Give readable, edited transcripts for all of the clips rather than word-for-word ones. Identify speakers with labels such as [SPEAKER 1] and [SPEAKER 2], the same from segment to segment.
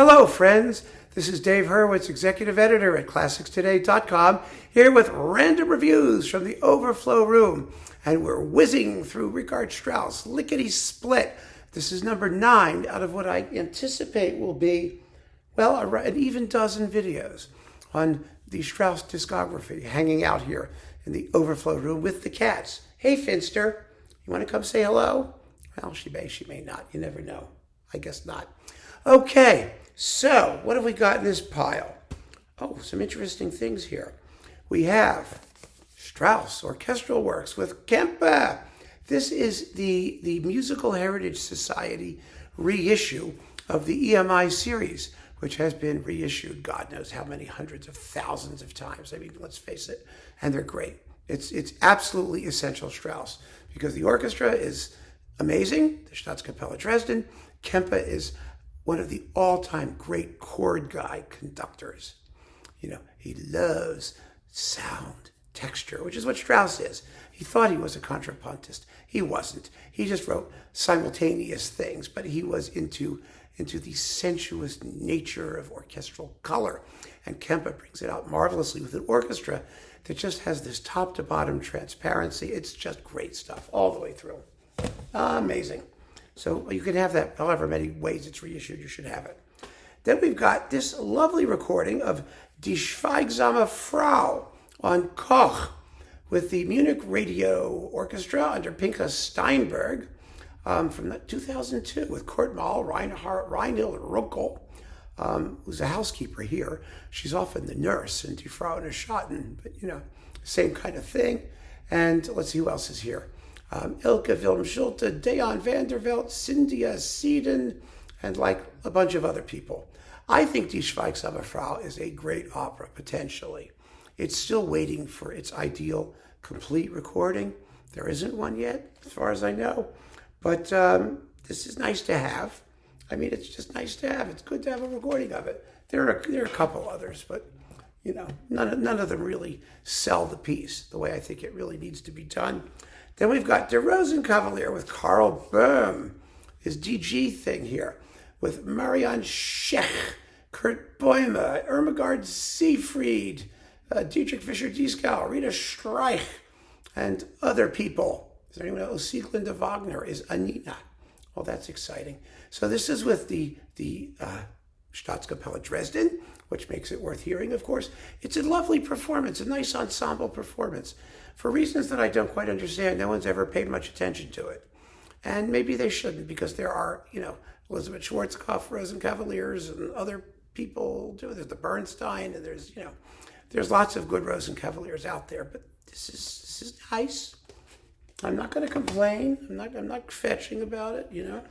[SPEAKER 1] Hello, friends. This is Dave Hurwitz, Executive Editor at ClassicsToday.com, here with random reviews from the Overflow room. And we're whizzing through Richard Strauss, lickety-split. This is number 9 out of what I anticipate will be, well, an even dozen videos on the Strauss discography, hanging out here in the Overflow room with the cats. Hey, Finster, you want to come say hello? Well, she may not. You never know. I guess not. Okay, so what have we got in this pile? Oh, some interesting things here. We have Strauss orchestral works with Kempe. This is the Musical Heritage Society reissue of the EMI series, which has been reissued God knows how many hundreds of thousands of times. I mean, let's face it, and they're great. It's absolutely essential Strauss because the orchestra is amazing. The Staatskapelle Dresden. Kempe is one of the all-time great chord guy conductors. You know, he loves sound, texture, which is what Strauss is. He thought he was a contrapuntist. He wasn't. He just wrote simultaneous things, but he was into the sensuous nature of orchestral color. And Kempe brings it out marvelously with an orchestra that just has this top to bottom transparency. It's just great stuff all the way through. Amazing. So you can have that however many ways it's reissued, you should have it. Then we've got this lovely recording of Die Schweigsame Frau on Koch with the Munich Radio Orchestra under Pinka Steinberg from 2002 with Kurt Mahl, Reinhild Ruckel, who's a housekeeper here. She's often the nurse in Die Frau in Schatten, but you know, same kind of thing. And let's see who else is here. Ilke Wilm Schulte, Dejan van der Veld, Cynthia Seiden, and like a bunch of other people. I think Die Schweigsame Frau is a great opera, potentially. It's still waiting for its ideal, complete recording. There isn't one yet, as far as I know. But this is nice to have. I mean, it's just nice to have. It's good to have a recording of it. There are a couple others, but you know, none of them really sell the piece the way I think it really needs to be done. Then we've got Der Rosenkavalier with Karl Böhm, his DG thing here, with Marianne Schech, Kurt Bäume, Irmgard Seefried, Dietrich Fischer-Dieskau, Rita Streich, and other people. Is there anyone else? Sieglinde Wagner is Anina. Oh, that's exciting. So this is with the Staatskapelle Dresden, which makes it worth hearing, of course. It's a lovely performance, a nice ensemble performance. For reasons that I don't quite understand, no one's ever paid much attention to it. And maybe they shouldn't, because there are, you know, Elizabeth Schwarzkopf, Rosenkavaliers, and other people too. There's the Bernstein, and there's lots of good Rosenkavaliers out there, but this is nice. I'm not going to complain. I'm not fetching about it, you know.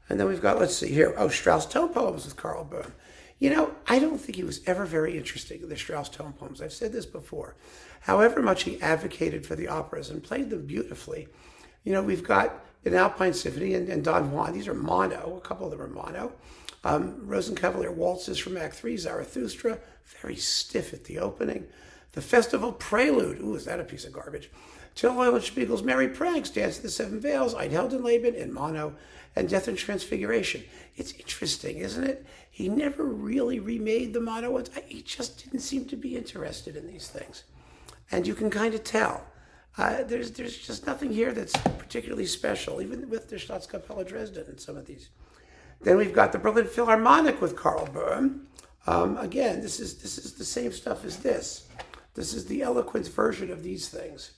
[SPEAKER 1] And then we've got, let's see here, Strauss tone poems with Karl Böhm. You know, I don't think he was ever very interested in the Strauss tone poems. I've said this before. However much he advocated for the operas and played them beautifully, you know, we've got an Alpine Symphony and Don Juan. These are mono. A couple of them are mono. Rosenkavalier waltzes from Act 3, Zarathustra, very stiff at the opening. The Festival Prelude. Ooh, is that a piece of garbage? Till Eulenspiegel's Merry Pranks, Dance of the Seven Veils, Ein Heldenleben in mono, and Death and Transfiguration. It's interesting, isn't it? He never really remade the mono ones. He just didn't seem to be interested in these things. And you can kind of tell. There's just nothing here that's particularly special, even with the Staatskapelle Dresden and some of these. Then we've got the Berlin Philharmonic with Karl Böhm. Again, this is the same stuff as this. This is the eloquence version of these things,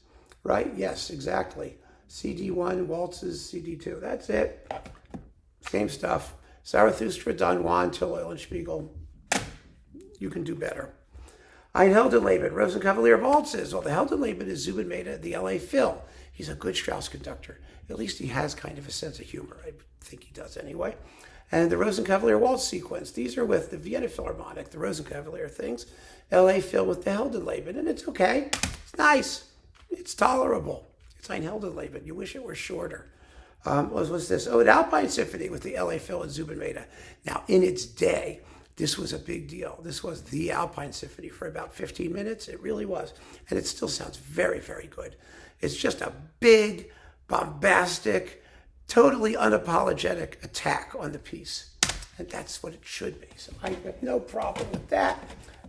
[SPEAKER 1] right? Yes, exactly. CD1, waltzes, CD2. That's it. Same stuff. Zarathustra, Don Juan, Till Eulenspiegel. You can do better. Ein Heldenleben, Rosenkavalier waltzes. Well, the Heldenleben is Zubin Mehta at the LA Phil. He's a good Strauss conductor. At least he has kind of a sense of humor. I think he does anyway. And the Rosenkavalier waltz sequence. These are with the Vienna Philharmonic, the Rosenkavalier things. LA Phil with the Heldenleben. And it's okay. It's nice. It's tolerable. It's Ein Heldenleben. You wish it were shorter. What's this? Oh, an Alpine Symphony with the LA Phil and Zubin Mehta. Now, in its day, this was a big deal. This was the Alpine Symphony for about 15 minutes. It really was. And it still sounds very, very good. It's just a big, bombastic, totally unapologetic attack on the piece. And that's what it should be. So I have no problem with that.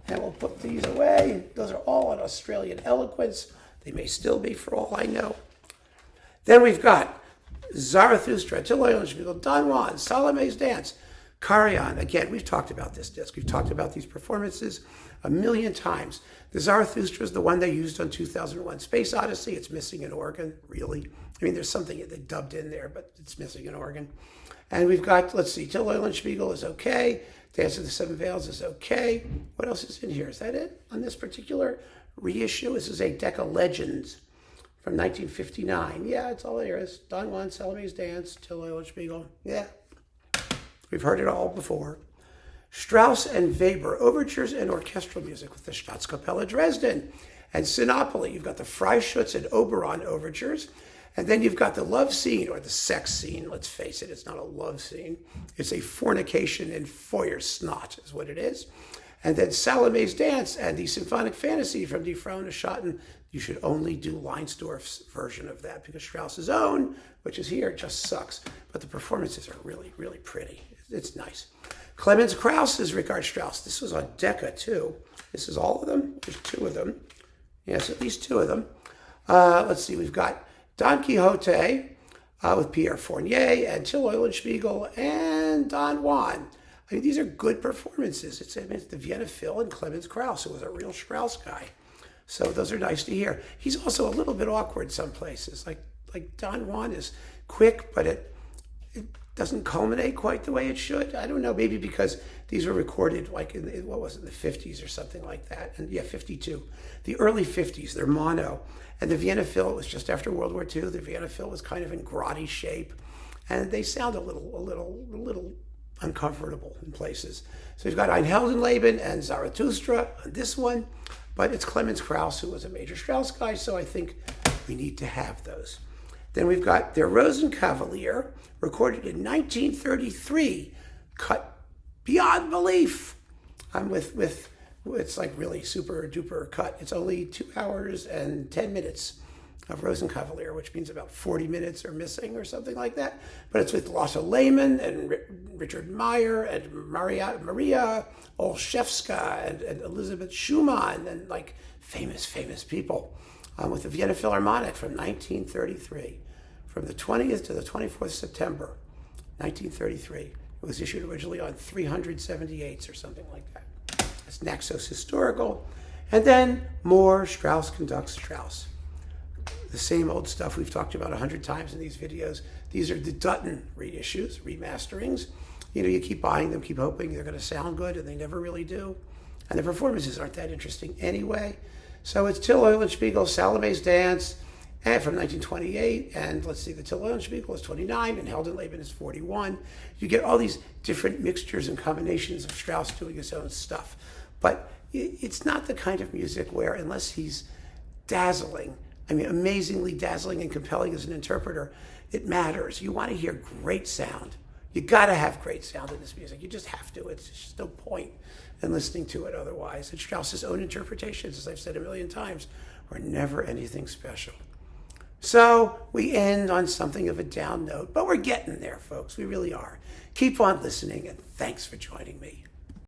[SPEAKER 1] And we'll put these away. Those are all on Australian eloquence. They may still be for all I know. Then we've got Zarathustra, Till Eulenspiegel, Don Juan, Salome's Dance, Carrion. Again, we've talked about this disc. We've talked about these performances a million times. The Zarathustra is the one they used on 2001 Space Odyssey. It's missing an organ, really. I mean, there's something they dubbed in there, but it's missing an organ. And we've got, let's see, Till Eulenspiegel is okay. Dance of the Seven Veils is okay. What else is in here? Is that it on this particular reissue? This is a deck of legends from 1959. Yeah, it's all there is. Don Juan, Salome's Dance, Till Eulenspiegel. Yeah, we've heard it all before. Strauss and Weber, overtures and orchestral music with the Staatskapelle Dresden. And Sinopoli, you've got the Freischütz and Oberon overtures. And then you've got the love scene, or the sex scene. Let's face it, it's not a love scene. It's a fornication and Feuersnot is what it is. And then Salome's Dance and the Symphonic Fantasy from Die Frauen des Schatten. You should only do Leinsdorf's version of that because Strauss's own, which is here, just sucks. But the performances are really, really pretty. It's nice. Clemens Krauss's Richard Strauss. This was on Decca, too. This is all of them. There's two of them. Yes, at least two of them. Let's see. We've got Don Quixote with Pierre Fournier and Till Eulenspiegel and Don Juan. I mean, these are good performances. It's the Vienna Phil and Clemens Krauss, who was a real Strauss guy. So those are nice to hear. He's also a little bit awkward some places. Like Don Juan is quick, but it doesn't culminate quite the way it should. I don't know, maybe because these were recorded like in what was it, the 50s or something like that. And yeah, 52. The early 50s, they're mono. And the Vienna Phil was just after World War II. The Vienna Phil was kind of in grotty shape. And they sound a little uncomfortable in places. So we've got Ein Heldenleben and Zarathustra on this one. But it's Clemens Krauss, who was a major Strauss guy, so I think we need to have those. Then we've got Der Rosenkavalier, recorded in 1933, cut beyond belief. It's like really super duper cut. It's only 2 hours and 10 minutes of Rosenkavalier, which means about 40 minutes are missing or something like that. But it's with Lotte Lehmann and Richard Meyer and Maria Olszewska and Elizabeth Schumann and like famous people with the Vienna Philharmonic from 1933. From the 20th to the 24th September, 1933. It was issued originally on 378s or something like that. That's Naxos Historical. And then more Strauss conducts Strauss. The same old stuff we've talked about 100 times in these videos. These are the Dutton reissues, remasterings. You know, you keep buying them, keep hoping they're going to sound good, and they never really do. And the performances aren't that interesting anyway. So it's Till Eulenspiegel, Salome's Dance, and from 1928, and let's see, the Till Eulenspiegel is 29, and Heldenleben is 41. You get all these different mixtures and combinations of Strauss doing his own stuff. But it's not the kind of music where, unless he's dazzling, I mean, amazingly dazzling and compelling as an interpreter, it matters. You want to hear great sound. You got to have great sound in this music. You just have to. It's just no point in listening to it otherwise. And Strauss's own interpretations, as I've said a million times, are never anything special. So we end on something of a down note, but we're getting there, folks. We really are. Keep on listening, and thanks for joining me.